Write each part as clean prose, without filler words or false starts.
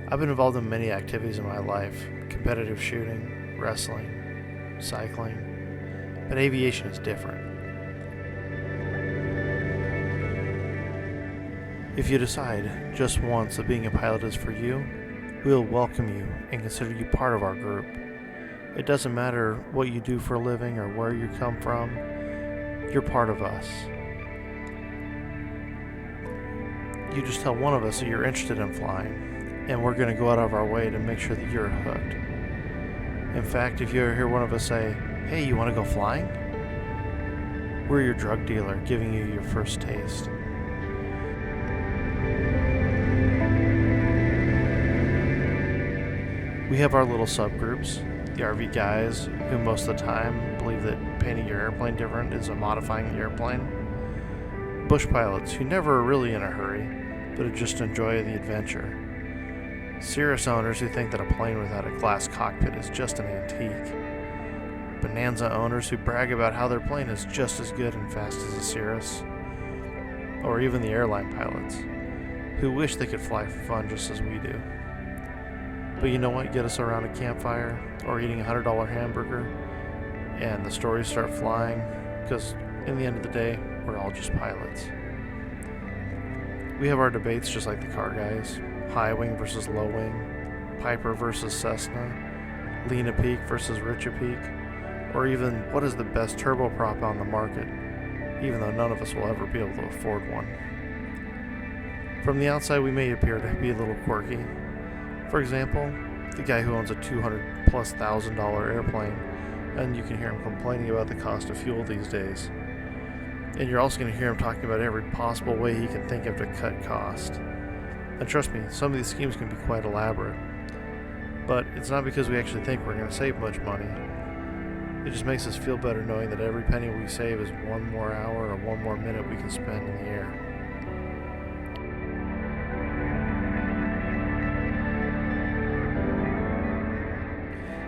I've been involved in many activities in my life: competitive shooting, wrestling, cycling, but aviation is different. If you decide just once that being a pilot is for you, we'll welcome you and consider you part of our group. It doesn't matter what you do for a living or where you come from, you're part of us. You just tell one of us that you're interested in flying, and we're going to go out of our way to make sure that you're hooked. In fact, if you ever hear one of us say, "Hey, you want to go flying?" we're your drug dealer giving you your first taste. We have our little subgroups, the RV guys, who most of the time believe that painting your airplane different is modifying the airplane. Bush pilots, who never are really in a hurry, but who just enjoy the adventure. Cirrus owners who think that a plane without a glass cockpit is just an antique. Bonanza owners who brag about how their plane is just as good and fast as a Cirrus. Or even the airline pilots, who wish they could fly for fun just as we do. But you know what? Get us around a campfire or eating a $100 hamburger, and the stories start flying, because in the end of the day, we're all just pilots. We have our debates just like the car guys: high wing versus low wing, Piper versus Cessna, Lena Peak versus Richa Peak, or even what is the best turboprop on the market, even though none of us will ever be able to afford one. From the outside, we may appear to be a little quirky. For example, the guy who owns a $200,000+ airplane, and you can hear him complaining about the cost of fuel these days. And you're also going to hear him talking about every possible way he can think of to cut cost. And trust me, some of these schemes can be quite elaborate. But it's not because we actually think we're going to save much money. It just makes us feel better knowing that every penny we save is one more hour or one more minute we can spend in the air.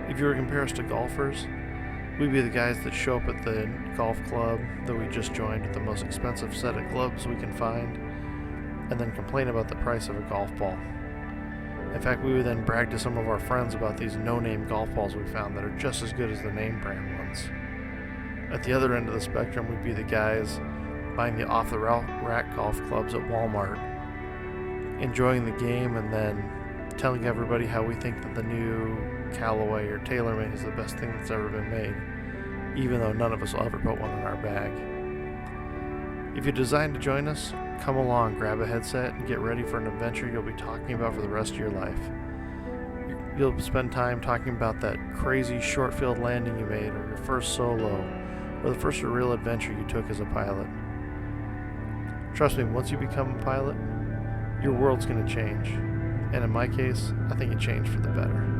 If you were to compare us to golfers, we'd be the guys that show up at the golf club that we just joined with the most expensive set of clubs we can find, and then complain about the price of a golf ball. In fact, we would then brag to some of our friends about these no-name golf balls we found that are just as good as the name brand ones. At the other end of the spectrum, we'd be the guys buying the off-the-rack golf clubs at Walmart, enjoying the game, and then telling everybody how we think that the new Callaway or TaylorMade is the best thing that's ever been made, even though none of us will ever put one in our bag. If you decide to join us, come along, grab a headset, and get ready for an adventure you'll be talking about for the rest of your life. You'll spend time talking about that crazy short field landing you made, or your first solo, or the first real adventure you took as a pilot. Trust me, once you become a pilot, your world's going to change. And in my case, I think it changed for the better.